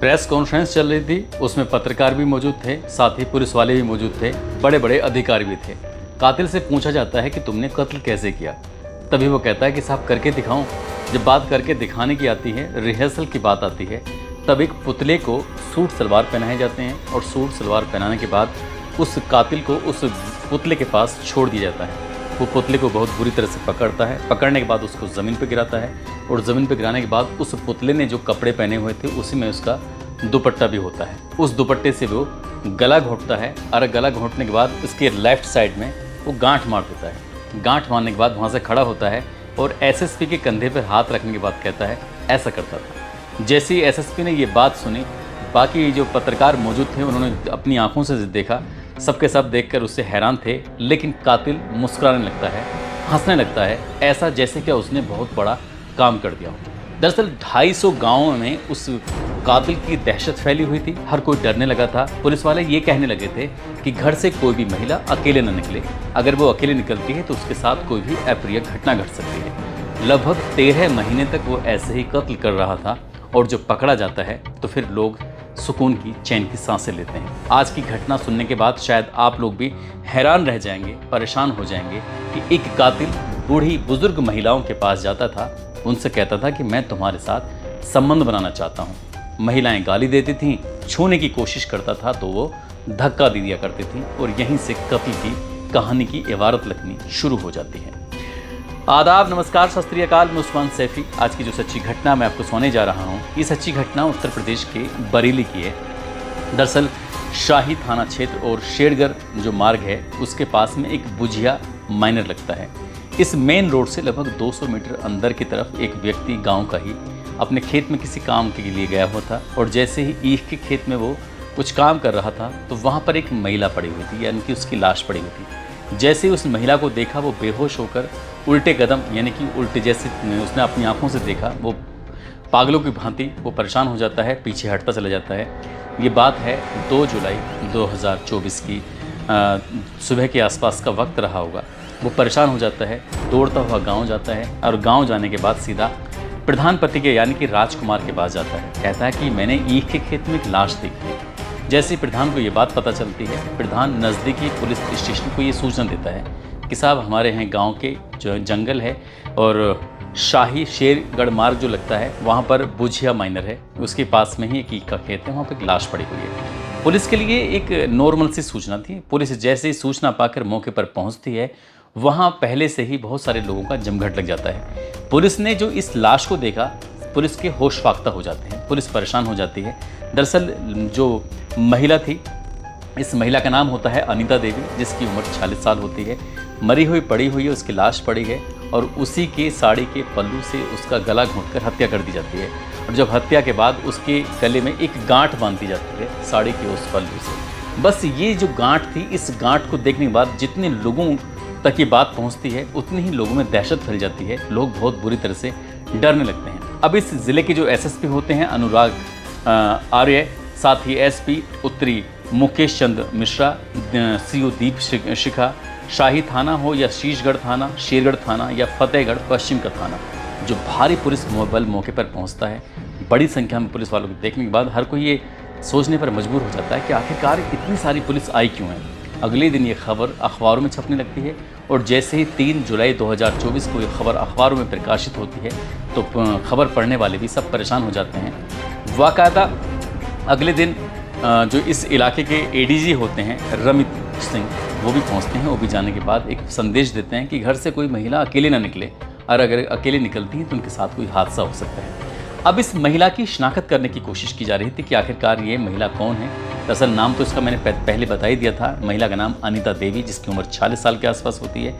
Press conference चल रही थी, उसमें पत्रकार भी मौजूद थे, साथ ही पुलिस वाले भी मौजूद थे, बड़े बड़े अधिकारी भी थे। कातिल से पूछा जाता है कि तुमने कत्ल कैसे किया। तभी वो कहता है कि साहब करके दिखाऊं। जब बात करके दिखाने की आती है, रिहर्सल की बात आती है, तब एक पुतले को सूट सलवार पहनाए जाते हैं और सूट सलवार पहनाने के बाद उस कातिल को उस पुतले के पास छोड़ दिया जाता है। वो पुतले को बहुत बुरी तरह से पकड़ता है, पकड़ने के बाद उसको ज़मीन पर गिराता है और ज़मीन पर गिराने के बाद उस पुतले ने जो कपड़े पहने हुए थे उसी में उसका दुपट्टा भी होता है। उस दुपट्टे से वो गला घोंटता है और गला घोंटने के बाद उसके लेफ़्ट साइड में वो गांठ मार देता है। गांठ मारने के बाद वहाँ से खड़ा होता है और एसएसपी के कंधे पर हाथ रखने के बाद कहता है ऐसा करता था। जैसे ही एसएसपी ने ये बात सुनी, बाकी जो पत्रकार मौजूद थे उन्होंने अपनी आंखों से देखा, सबके सब देखकर उससे हैरान थे। लेकिन कातिल मुस्कुराने लगता है, हंसने लगता है, ऐसा जैसे कि उसने बहुत बड़ा काम कर दिया हो। दरअसल 250 गाँवों में उस कातिल की दहशत फैली हुई थी, हर कोई डरने लगा था। पुलिस वाले ये कहने लगे थे कि घर से कोई भी महिला अकेले न निकले, अगर वो अकेले निकलती है तो उसके साथ कोई भी अप्रिय घटना घट सकती है। लगभग 13 महीने तक वो ऐसे ही कत्ल कर रहा था और जब पकड़ा जाता है तो फिर लोग सुकून की, चैन की सांसें लेते हैं। आज की घटना सुनने के बाद शायद आप लोग भी हैरान रह जाएंगे, परेशान हो जाएंगे कि एक कातिल बूढ़ी बुजुर्ग महिलाओं के पास जाता था, उनसे कहता था कि मैं तुम्हारे साथ संबंध बनाना चाहता हूँ। महिलाएं गाली देती थीं, छूने की कोशिश करता था तो वो धक्का दे दिया करती थी और यहीं से कत्ल की कहानी की इबारत लिखनी शुरू हो जाती है। आदाब, नमस्कार, सत श्री अकाल। मैं उस्मान सैफी। आज की जो सच्ची घटना मैं आपको सुनाने जा रहा हूँ, ये सच्ची घटना उत्तर प्रदेश के बरेली की है। दरअसल शाही थाना क्षेत्र और शेरगढ़ जो मार्ग है उसके पास में एक बुझिया माइनर लगता है। इस मेन रोड से लगभग 200 मीटर अंदर की तरफ एक व्यक्ति गांव का ही अपने खेत में किसी काम के लिए गया हुआ था और जैसे ही ईख के खेत में वो कुछ काम कर रहा था तो वहाँ पर एक महिला पड़ी हुई थी, यानी कि उसकी लाश पड़ी हुई थी। जैसे ही उस महिला को देखा वो बेहोश होकर उल्टे कदम, यानी कि उल्टे जैसे उसने अपनी आंखों से देखा, वो पागलों की भांति वो परेशान हो जाता है, पीछे हटता चला जाता है। ये बात है 2 जुलाई 2024 की सुबह के आसपास का वक्त रहा होगा। वो परेशान हो जाता है, दौड़ता हुआ गांव जाता है और गांव जाने के बाद सीधा प्रधान पति के यानी कि राजकुमार के पास जाता है। कहता है कि मैंने ईख के खेत में एक लाश देखी है। जैसे ही प्रधान को ये बात पता चलती है, प्रधान नज़दीकी पुलिस स्टेशन को ये सूचना देता है कि साहब हमारे यहाँ गांव के जो जंगल है और शाही शेरगढ़ मार्ग जो लगता है वहाँ पर बुझिया माइनर है, उसके पास में ही एक ईख का खेत है, वहाँ पर एक लाश पड़ी हुई है। पुलिस के लिए एक नॉर्मल सी सूचना थी। पुलिस जैसे ही सूचना पाकर मौके पर पहुँचती है, वहाँ पहले से ही बहुत सारे लोगों का जमघट लग जाता है। पुलिस ने जो इस लाश को देखा, पुलिस के होश फाख्ता हो जाते हैं, पुलिस परेशान हो जाती है। दरअसल जो महिला थी, इस महिला का नाम होता है अनीता देवी, जिसकी उम्र 40 साल होती है। मरी हुई पड़ी हुई है, उसकी लाश पड़ी है और उसी के साड़ी के पल्लू से उसका गला घोंटकर हत्या कर दी जाती है। और जब हत्या के बाद उसके गले में एक गांठ बांध दी जाती है साड़ी के उस पल्लू से। बस ये जो गांठ थी, इस गांठ को देखने के बाद जितने लोगों तक ये बात पहुंचती है उतनी ही लोगों में दहशत फैल जाती है, लोग बहुत बुरी तरह से डरने लगते हैं। अब इस ज़िले के जो एसएसपी होते हैं अनुराग आर्य, साथ ही एसपी उत्तरी मुकेश चंद्र मिश्रा, सीओ दीप शिखा, शाही थाना हो या शीशगढ़ थाना, शेरगढ़ थाना या फतेहगढ़ पश्चिम का थाना, जो भारी पुलिस बल मौके पर पहुंचता है। बड़ी संख्या में पुलिस वालों को देखने के बाद हर कोई ये सोचने पर मजबूर हो जाता है कि आखिरकार इतनी सारी पुलिस आई क्यों है। अगले दिन ये खबर अखबारों में छपने लगती है और जैसे ही 3 जुलाई 2024 को ये खबर अखबारों में प्रकाशित होती है तो खबर पढ़ने वाले भी सब परेशान हो जाते हैं। वाकायदा अगले दिन जो इस इलाके के एडीजी होते हैं रमित सिंह, वो भी पहुंचते हैं। वो भी जाने के बाद एक संदेश देते हैं कि घर से कोई महिला अकेले ना निकले और अगर अकेले निकलती है तो उनके साथ कोई हादसा हो सकता है। अब इस महिला की शिनाख्त करने की कोशिश की जा रही थी कि आखिरकार ये महिला कौन है। दरअसल नाम तो इसका मैंने पहले बता ही दिया था। महिला का नाम अनीता देवी, जिसकी उम्र 40 साल के आसपास होती है।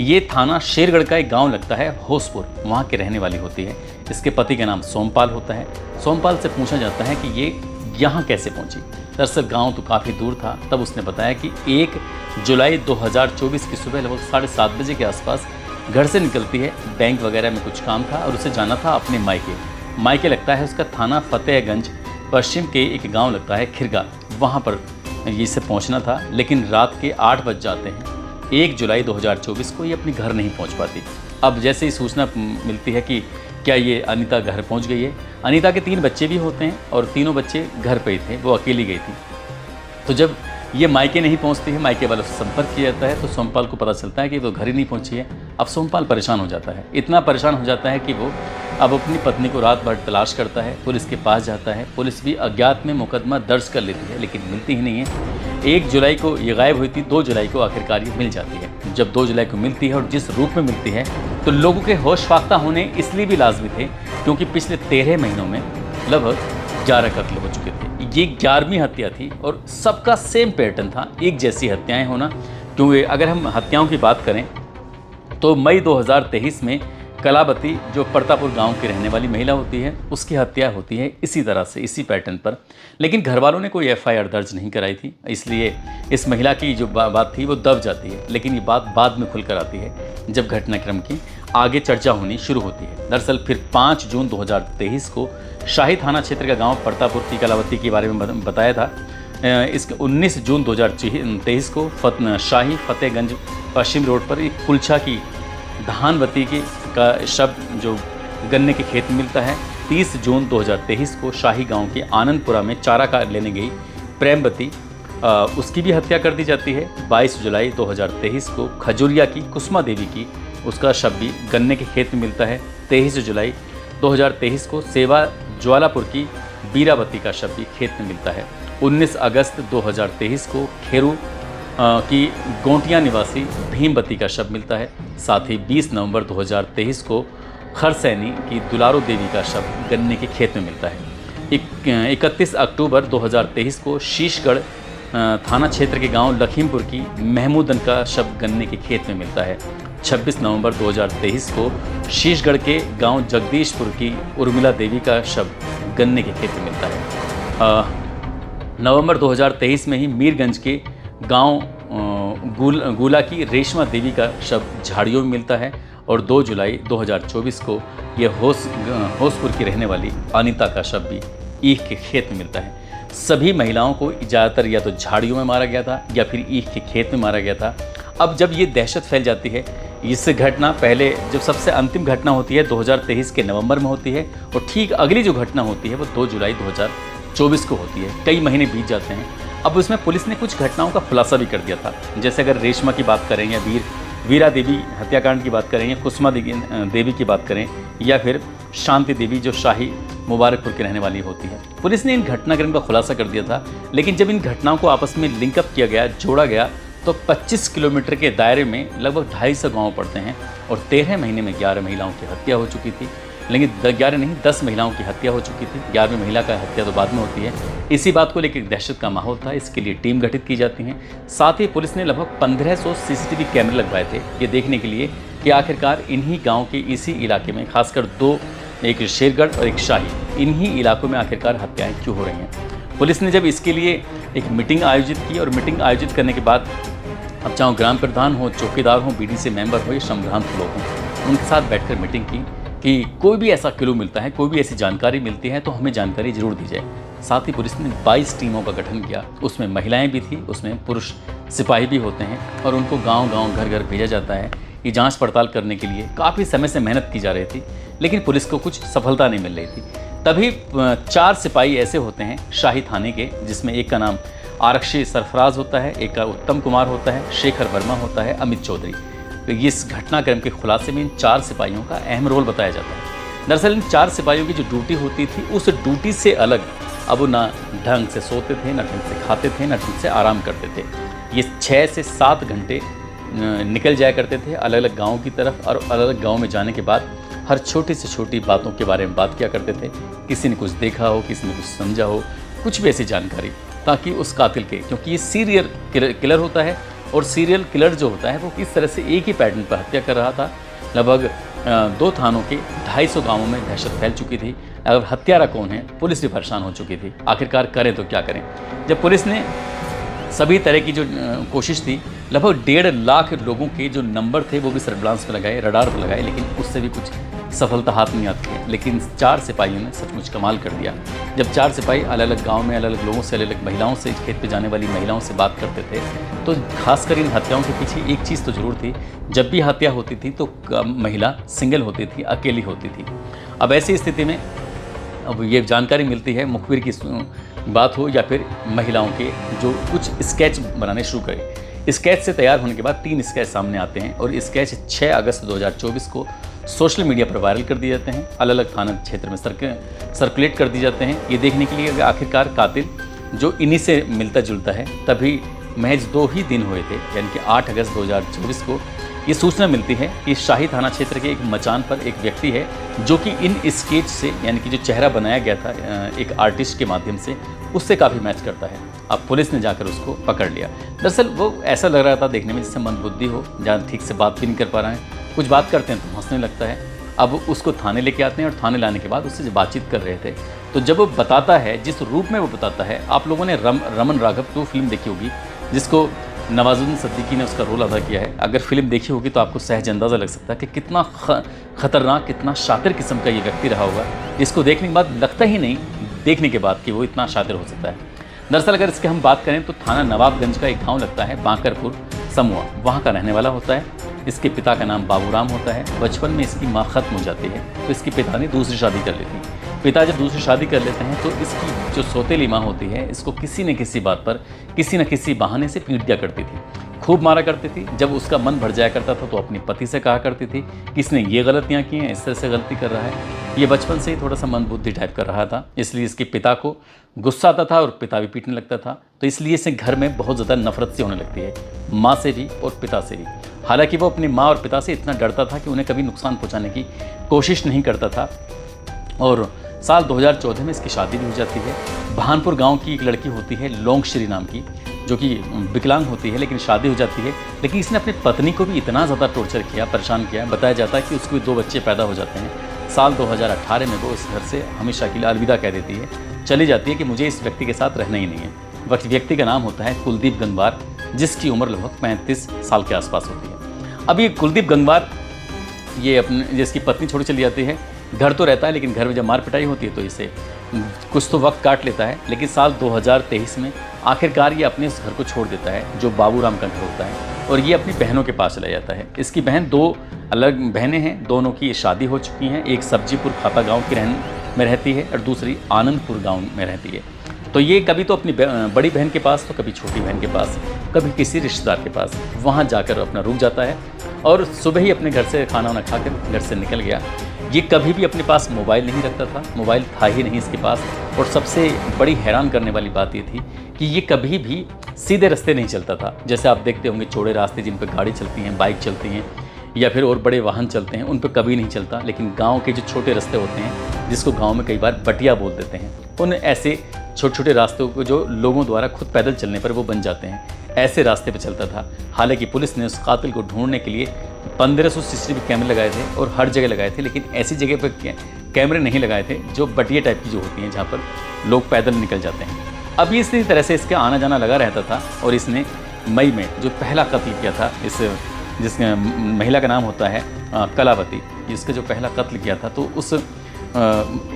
ये थाना शेरगढ़ का एक गांव लगता है होसपुर, वहाँ के रहने वाली होती है। इसके पति का नाम सोमपाल होता है। सोमपाल से पूछा जाता है कि ये यहाँ कैसे पहुँची। दरअसल गांव तो काफ़ी दूर था। तब उसने बताया कि 1 जुलाई 2024 की सुबह लगभग 7:30 बजे के आसपास घर से निकलती है। बैंक वगैरह में कुछ काम था और उसे जाना था अपने मायके लगता है उसका थाना फतेहगंज पश्चिम के एक गांव लगता है खिरगा, वहां पर इसे पहुंचना था। लेकिन रात के 8 बज जाते हैं। 1 जुलाई 2024 को ये अपने घर नहीं पहुंच पाती। अब जैसे ही सूचना मिलती है कि क्या ये अनीता घर पहुंच गई है, अनीता के 3 बच्चे भी होते हैं और तीनों बच्चे घर पे ही थे, वो अकेली गई थी। तो जब ये मायके नहीं पहुंचती है, मायके वालों से संपर्क किया जाता है, तो सोमपाल को पता चलता है कि वो घर ही नहीं पहुंची है। अब सोमपाल परेशान हो जाता है, इतना परेशान हो जाता है कि वो अब अपनी पत्नी को रात भर तलाश करता है, पुलिस के पास जाता है। पुलिस भी अज्ञात में मुकदमा दर्ज कर लेती है, लेकिन मिलती ही नहीं है। 1 जुलाई को ये गायब हुई थी, 2 जुलाई को आखिरकार ये मिल जाती है। जब 2 जुलाई को मिलती है और जिस रूप में मिलती है, तो लोगों के होश फाख्ता होने इसलिए भी लाजमी थे क्योंकि पिछले 13 महीनों में लगभग 11 कत्ल हो चुके थे। ये 11वीं हत्या थी और सबका सेम पैटर्न था, एक जैसी हत्याएं होना। क्योंकि अगर हम हत्याओं की बात करें तो मई 2023 में कलावती, जो परतापुर गांव की रहने वाली महिला होती है, उसकी हत्या होती है इसी तरह से, इसी पैटर्न पर। लेकिन घर वालों ने कोई FIR दर्ज नहीं कराई थी, इसलिए इस महिला की जो बात थी वो दब जाती है। लेकिन ये बात बाद में खुलकर आती है जब घटनाक्रम की आगे चर्चा होनी शुरू होती है। दरअसल फिर 5 जून 2023 को शाही थाना क्षेत्र का गांव परतापुर की कलावती के बारे में बताया था। इसके 19 जून 2023 को शाही फतेहगंज पश्चिम रोड पर एक कुलछा की धानवती का शव जो गन्ने के खेत में मिलता है। 30 जून 2023 को शाही गांव के आनंदपुरा में चारा का लेने गई प्रेमवती, उसकी भी हत्या कर दी जाती है। 22 जुलाई 2023 को खजुरिया की कुसुमा देवी की, उसका शव भी गन्ने के खेत में मिलता है। 23 जुलाई 2023 को सेवा ज्वालापुर की बीरावती का शव भी खेत में मिलता है। 19 अगस्त 2023 को खेरू की गोंटिया निवासी भीमवती का शव मिलता है। साथ ही 20 नवंबर 2023 को खरसैनी की दुलारो देवी का शव गन्ने के खेत में मिलता है। 31 अक्टूबर 2023 को शीशगढ़ थाना क्षेत्र के गांव लखीमपुर की महमूदन का शव गन्ने के खेत में मिलता है। 26 नवंबर 2023 को शीशगढ़ के गांव जगदीशपुर की उर्मिला देवी का शव गन्ने के खेत में मिलता है। नवंबर 2023 में ही मीरगंज के गांव गुला की रेशमा देवी का शव झाड़ियों में मिलता है। और 2 जुलाई 2024 को यह होसपुर की रहने वाली अनीता का शव भी ईख के खेत में मिलता है। सभी महिलाओं को ज़्यादातर या तो झाड़ियों में मारा गया था या फिर ईख के खेत में मारा गया था। अब जब ये दहशत फैल जाती है, इससे घटना पहले जब सबसे अंतिम घटना होती है 2023 के नवंबर में होती है और ठीक अगली जो घटना होती है वो 2 जुलाई 2024 को होती है। कई महीने बीत जाते हैं। अब उसमें पुलिस ने कुछ घटनाओं का खुलासा भी कर दिया था। जैसे अगर रेशमा की बात करें या वीरा देवी हत्याकांड की बात करें या कुसुमा देवी की बात करें या फिर शांति देवी जो शाही मुबारकपुर की रहने वाली होती है, पुलिस ने इन घटनाक्रम का खुलासा कर दिया था। लेकिन जब इन घटनाओं को आपस में लिंकअप किया गया, जोड़ा गया, तो 25 किलोमीटर के दायरे में लगभग 250 गाँव पड़ते हैं और 13 महीने में 11 महिलाओं की हत्या हो चुकी थी। लेकिन 11 नहीं 10 महिलाओं की हत्या हो चुकी थी। 11वीं महिला का हत्या तो बाद में होती है। इसी बात को लेकर दहशत का माहौल था। इसके लिए टीम गठित की जाती हैं। साथ ही पुलिस ने लगभग 1500 CCTV कैमरे लगवाए थे ये देखने के लिए कि आखिरकार इन्हीं गांव के इसी इलाके में, खासकर 2, एक शेरगढ़ और एक शाही, इन्हीं इलाकों में आखिरकार हत्याएँ क्यों हो रही हैं। पुलिस ने जब इसके लिए एक मीटिंग आयोजित की और मीटिंग आयोजित करने के बाद अब चाहे ग्राम प्रधान हो, चौकीदार हो, BDC मेंबर हो या श्रमभ्रांत लोग हों, उनके साथ बैठकर मीटिंग की कि कोई भी ऐसा क्लू मिलता है, कोई भी ऐसी जानकारी मिलती है तो हमें जानकारी जरूर दी जाए। साथ ही पुलिस ने 22 टीमों का गठन किया। उसमें महिलाएं भी थी, उसमें पुरुष सिपाही भी होते हैं और उनको गांव-गांव, घर-घर भेजा जाता है। ये जांच पड़ताल करने के लिए काफ़ी समय से मेहनत की जा रही थी, लेकिन पुलिस को कुछ सफलता नहीं मिल रही थी। तभी 4 सिपाही ऐसे होते हैं शाही थाने के, जिसमें एक का नाम आरक्षी सरफराज होता है, एक का उत्तम कुमार होता है, शेखर वर्मा होता है, अमित चौधरी। तो इस घटनाक्रम के खुलासे में इन 4 सिपाहियों का अहम रोल बताया जाता है। दरअसल इन 4 सिपाहियों की जो ड्यूटी होती थी, उस ड्यूटी से अलग अब वो ना ढंग से सोते थे, ना ढंग से खाते थे, ना ढंग से आराम करते थे। ये 6 से 7 घंटे निकल जाया करते थे अलग अलग गाँव की तरफ, और अलग अलग गाँव में जाने के बाद हर छोटी से छोटी बातों के बारे में बात किया करते थे। किसी ने कुछ देखा हो, किसी ने कुछ समझा हो, कुछ भी ऐसी जानकारी, ताकि उस कातिल के, क्योंकि ये सीरियल किलर होता है और सीरियल किलर जो होता है वो इस तरह से एक ही पैटर्न पर हत्या कर रहा था। लगभग 2 थानों के 250 गांवों में दहशत फैल चुकी थी। अगर हत्यारा कौन है, पुलिस भी परेशान हो चुकी थी। आखिरकार करें तो क्या करें। जब पुलिस ने सभी तरह की जो कोशिश थी, लगभग 1.5 लाख लोगों के जो नंबर थे वो भी सर्विलांस पर लगाए, रडार पर लगाए, लेकिन उससे भी कुछ सफलता हाथ नहीं आती है। लेकिन 4 सिपाहियों ने सचमुच कमाल कर दिया। जब 4 सिपाही अलग अलग गांव में अलग अलग लोगों से, अलग अलग महिलाओं से, खेत पे जाने वाली महिलाओं से बात करते थे, तो खासकर इन हत्याओं के पीछे एक चीज़ तो ज़रूर थी। जब भी हत्या होती थी तो महिला सिंगल होती थी, अकेली होती थी। अब ऐसी स्थिति में अब ये जानकारी मिलती है मुखबिर की बात हो या फिर महिलाओं के जो कुछ स्केच बनाने शुरू करें। स्केच से तैयार होने के बाद 3 स्केच सामने आते हैं और स्केच 6 अगस्त 2024 को सोशल मीडिया पर वायरल कर दिए जाते हैं, अलग अलग थाना क्षेत्र में सर्कुलेट कर दिए जाते हैं, ये देखने के लिए कि आखिरकार कातिल जो इन्हीं से मिलता जुलता है। तभी महज 2 ही दिन हुए थे, यानी कि 8 अगस्त 2024 को ये सूचना मिलती है कि शाही थाना क्षेत्र के एक मचान पर एक व्यक्ति है जो कि इन स्केच से, यानी कि जो चेहरा बनाया गया था एक आर्टिस्ट के माध्यम से, उससे काफ़ी मैच करता है। अब पुलिस ने जाकर उसको पकड़ लिया। दरअसल वो ऐसा लग रहा था देखने में जैसे मंदबुद्धि हो, जहाँ ठीक से बात भी नहीं कर पा रहे हैं, कुछ बात करते हैं तो हंसने लगता है। अब उसको थाने लेके आते हैं और थाने लाने के बाद उससे जब बातचीत कर रहे थे तो जब वो बताता है, जिस रूप में वो बताता है, आप लोगों ने रमन राघव 2 फिल्म देखी होगी जिसको नवाजुद्दीन सिद्दीकी ने उसका रोल अदा किया है। अगर फिल्म देखी होगी तो आपको सहज अंदाज़ा लग सकता है कि कितना खतरनाक, कितना शातिर किस्म का ये व्यक्ति रहा होगा, जिसको देखने के बाद लगता ही नहीं देखने के बाद कि वो इतना शातिर हो सकता है। दरअसल अगर इसकी हम बात करें तो थाना नवाबगंज का एक गाँव लगता है बांकरपुर समूह, वहाँ का रहने वाला होता है। इसके पिता का नाम बाबूराम होता है। बचपन में इसकी माँ ख़त्म हो जाती है तो इसके पिता ने दूसरी शादी कर लेती है। पिता जब दूसरी शादी कर लेते हैं तो इसकी जो सौतेली माँ होती है इसको किसी न किसी बात पर, किसी न किसी बहाने से पीट दिया करती थी, खूब मारा करती थी। जब उसका मन भर जाया करता था तो अपने पति से कहा करती थी कि इसने ये गलतियाँ की हैं, इस तरह से गलती कर रहा है। ये बचपन से ही थोड़ा सा मंदबुद्धि टाइप कर रहा था, इसलिए इसके पिता को गुस्सा आता था और पिता भी पीटने लगता था। तो इसलिए इसे घर में बहुत ज़्यादा नफरत सी होने लगती है, माँ से भी और पिता से भी। हालांकि वो अपनी माँ और पिता से इतना डरता था कि उन्हें कभी नुकसान पहुँचाने की कोशिश नहीं करता था। और साल 2014 में इसकी शादी भी हो जाती है। भानपुर गांव की एक लड़की होती है लोंगश्री नाम की, जो कि विकलांग होती है, लेकिन शादी हो जाती है। लेकिन इसने अपनी पत्नी को भी इतना ज़्यादा टॉर्चर किया, परेशान किया, बताया जाता है कि उसको भी 2 बच्चे पैदा हो जाते हैं। साल 2018 में वो इस घर से हमेशा के लिए अलविदा कह देती है, चली जाती है कि मुझे इस व्यक्ति के साथ रहना ही नहीं है। वक्त व्यक्ति का नाम होता है कुलदीप गंगवार, जिसकी उम्र लगभग 35 साल के आसपास होती है। अब ये कुलदीप गंगवार ये अपने जिसकी पत्नी छोड़ चली जाती है, घर तो रहता है लेकिन घर में जब मार पिटाई होती है तो इसे कुछ तो वक्त काट लेता है। लेकिन साल 2023 में आखिरकार ये अपने उस घर को छोड़ देता है जो बाबूराम का घर होता है, और ये अपनी बहनों के पास चला जाता है। इसकी बहन 2 अलग बहनें हैं, दोनों की शादी हो चुकी हैं। एक सब्जीपुर खापा गाँव की में रहती है और दूसरी आनंदपुर गाँव में रहती है। तो ये कभी तो अपनी बड़ी बहन के पास, तो कभी छोटी बहन के पास, कभी किसी रिश्तेदार के पास, वहाँ जाकर अपना रुक जाता है और सुबह ही अपने घर से खाना वाना खाकर घर से निकल गया। ये कभी भी अपने पास मोबाइल नहीं रखता था, मोबाइल था ही नहीं इसके पास। और सबसे बड़ी हैरान करने वाली बात ये थी कि ये कभी भी सीधे रास्ते नहीं चलता था। जैसे आप देखते होंगे चौड़े रास्ते जिन पर गाड़ी चलती हैं, बाइक चलती हैं या फिर और बड़े वाहन चलते हैं, उन पर कभी नहीं चलता। लेकिन गाँव के जो छोटे रास्ते होते हैं, जिसको गाँव में कई बार बटिया बोल देते हैं, उन ऐसे छोटे छोटे रास्तों को जो लोगों द्वारा खुद पैदल चलने पर वो बन जाते हैं, ऐसे रास्ते पे चलता था। हालांकि पुलिस ने उस कातिल को ढूंढने के लिए 1500 CCTV कैमरे लगाए थे और हर जगह लगाए थे, लेकिन ऐसी जगह पर कैमरे नहीं लगाए थे जो बटिया टाइप की जो होती हैं, जहाँ पर लोग पैदल निकल जाते हैं। अब इसी तरह से इसका आना जाना लगा रहता था। और इसने मई में जो पहला कत्ल किया था, जिस महिला का नाम होता है कलावती, जिसका जो पहला कत्ल किया था, तो उस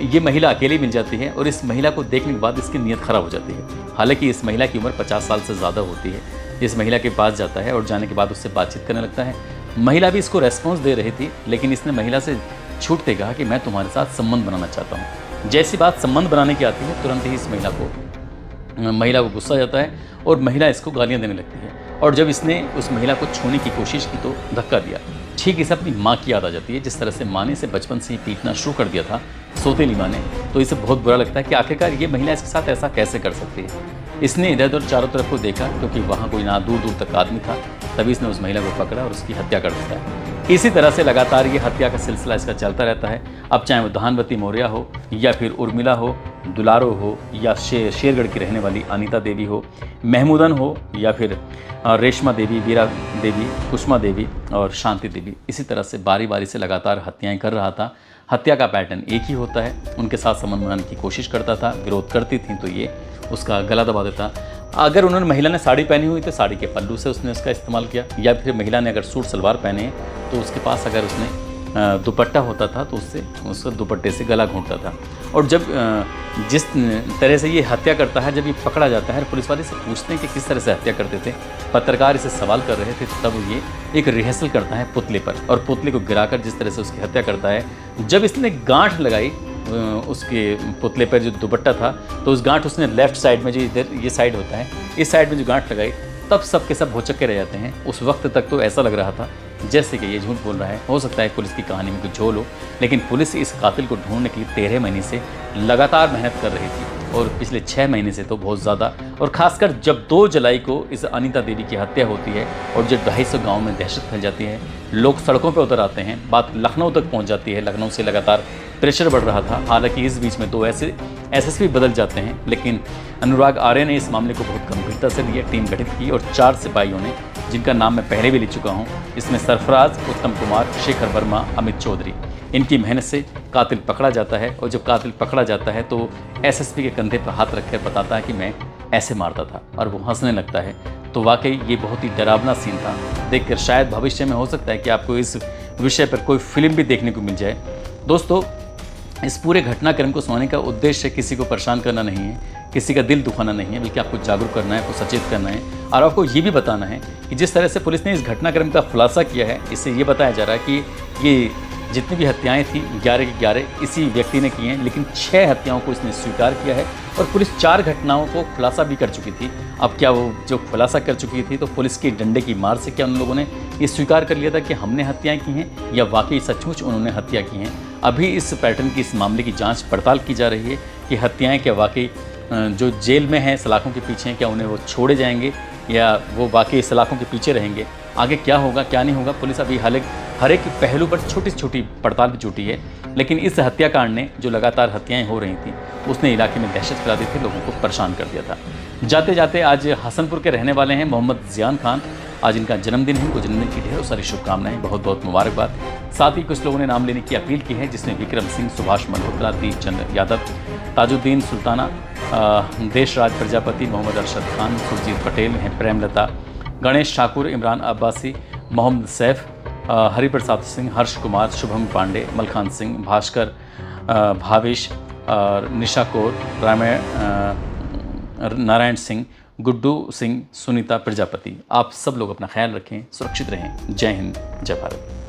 ये महिला अकेली मिल जाती है और इस महिला को देखने के बाद इसकी नीयत ख़राब हो जाती है। हालांकि इस महिला की उम्र 50 साल से ज़्यादा होती है। इस महिला के पास जाता है और जाने के बाद उससे बातचीत करने लगता है। महिला भी इसको रेस्पॉन्स दे रही थी, लेकिन इसने महिला से छूटते कहा कि मैं तुम्हारे साथ संबंध बनाना चाहता हूँ। जैसी बात संबंध बनाने की आती है, तुरंत ही इस महिला को गुस्सा जाता है और महिला इसको गालियाँ देने लगती है। और जब इसने उस महिला को छूने की कोशिश की तो धक्का दिया। ठीक इसे अपनी माँ की याद आ जाती है, जिस तरह से माँ ने इसे बचपन से ही पीटना शुरू कर दिया था, सौतेली माँ ने। तो इसे बहुत बुरा लगता है कि आखिरकार ये महिला इसके साथ ऐसा कैसे कर सकती है। इसने इधर उधर चारों तरफ को देखा, क्योंकि वहाँ कोई ना दूर दूर तक आदमी था। तभी इसने उस महिला को पकड़ा और उसकी हत्या कर देता है। इसी तरह से लगातार ये हत्या का सिलसिला इसका चलता रहता है। अब चाहे वो धानवती मौर्य हो या फिर उर्मिला हो, दुलारो हो या शेरगढ़ की रहने वाली अनीता देवी हो, महमूदन हो या फिर रेशमा देवी, वीरा देवी, कुसुमा देवी और शांति देवी, इसी तरह से बारी बारी से लगातार हत्याएं कर रहा था। हत्या का पैटर्न एक ही होता है। उनके साथ संबंध बनाने की कोशिश करता था, विरोध करती थी तो ये उसका गला दबा देता। अगर उन्होंने महिला ने साड़ी पहनी हुई तो साड़ी के पल्लू से उसने उसका इस्तेमाल किया, या फिर महिला ने अगर सूट सलवार पहने तो उसके पास अगर उसने दुपट्टा होता था तो उसको दुपट्टे से गला घोंटता था। और जब जिस तरह से ये हत्या करता है, जब ये पकड़ा जाता है, पुलिस वाले से पूछते हैं कि किस तरह से हत्या करते थे, पत्रकार इसे सवाल कर रहे थे, तब ये एक रिहर्सल करता है पुतले पर और पुतले को गिराकर जिस तरह से उसकी हत्या करता है। जब इसने गांठ लगाई उसके पुतले पर जो दुपट्टा था, तो उस गांठ उसने लेफ्ट साइड में, जो इधर ये साइड होता है, इस साइड में जो गांठ लगाई, तब सब के सब भौचक्के रह जाते हैं। उस वक्त तक तो ऐसा लग रहा था जैसे कि ये झूठ बोल रहा है। हो सकता है पुलिस की कहानी में कुछ झोल हो, लेकिन पुलिस इस कातिल को ढूंढने के लिए 13 महीने से लगातार मेहनत कर रही थी, और पिछले 6 महीने से तो बहुत ज़्यादा। और खासकर जब 2 जुलाई को इस अनीता देवी की हत्या होती है और जब 250 गाँव में दहशत फैल जाती है, लोग सड़कों पर उतर आते हैं, बात लखनऊ तक पहुँच जाती है। लखनऊ से लगातार प्रेशर बढ़ रहा था। हालांकि इस बीच में 2 ऐसे एसएसपी बदल जाते हैं, लेकिन अनुराग आर्य ने इस मामले को बहुत गंभीरता से लिया, टीम गठित की और 4 सिपाहियों ने, जिनका नाम मैं पहले भी ले चुका हूँ, इसमें सरफराज, उत्तम कुमार, शेखर वर्मा, अमित चौधरी, इनकी मेहनत से कातिल पकड़ा जाता है। और जब कातिल पकड़ा जाता है तो एसएसपी के कंधे पर हाथ रखकर बताता है कि मैं ऐसे मारता था, और वो हंसने लगता है। तो वाकई ये बहुत ही डरावना सीन था, देखकर शायद भविष्य में हो सकता है कि आपको इस विषय पर कोई फिल्म भी देखने को मिल जाए। दोस्तों, इस पूरे घटनाक्रम को सुनाने का उद्देश्य किसी को परेशान करना नहीं है, किसी का दिल दुखाना नहीं है, बल्कि आपको जागरूक करना है, आपको सचेत करना है, और आपको ये भी बताना है कि जिस तरह से पुलिस ने इस घटनाक्रम का खुलासा किया है, इससे ये बताया जा रहा है कि ये जितनी भी हत्याएं थी 11 की 11 इसी व्यक्ति ने की हैं, लेकिन 6 हत्याओं को इसने स्वीकार किया है, और पुलिस 4 घटनाओं को खुलासा भी कर चुकी थी। अब क्या वो जो खुलासा कर चुकी थी, तो पुलिस के डंडे की मार से क्या उन लोगों ने ये स्वीकार कर लिया था कि हमने हत्याएं की हैं, या वाकई सचमुच उन्होंने हत्या की हैं? अभी इस पैटर्न की, इस मामले की जांच पड़ताल की जा रही है कि हत्याएं क्या वाकई जो जेल में हैं, सलाखों के पीछे हैं, क्या उन्हें वो छोड़े जाएंगे, या वो वाकई सलाखों के पीछे रहेंगे? आगे क्या होगा क्या नहीं होगा, पुलिस अभी हर एक पहलू पर छोटी छोटी पड़ताल भी जुटी है। लेकिन इस हत्याकांड ने, जो लगातार हत्याएं हो रही थी, उसने इलाके में दहशत फैला दी थी, लोगों को परेशान कर दिया था। जाते जाते आज हसनपुर के रहने वाले हैं मोहम्मद जियान खान, आज इनका जन्मदिन है, उनको जन्मदिन की ढेरों सारी शुभकामनाएं, बहुत बहुत मुबारकबाद। साथ ही कुछ लोगों ने नाम लेने की अपील की है, जिसमें विक्रम सिंह, सुभाष मल्होत्रा, दीपचंद यादव, ताजुद्दीन सुल्ताना, देशराज प्रजापति, मोहम्मद अरशद खान, सुरजीत पटेल हैं, प्रेमलता, गणेश ठाकुर, इमरान अब्बासी, मोहम्मद सैफ, हरिप्रसाद सिंह, हर्ष कुमार, शुभम पांडे, मलखान सिंह, भास्कर, भावेश, निशा कौर, नारायण सिंह, गुड्डू सिंह, सुनीता प्रजापति। आप सब लोग अपना ख्याल रखें, सुरक्षित रहें। जय हिंद, जय भारत।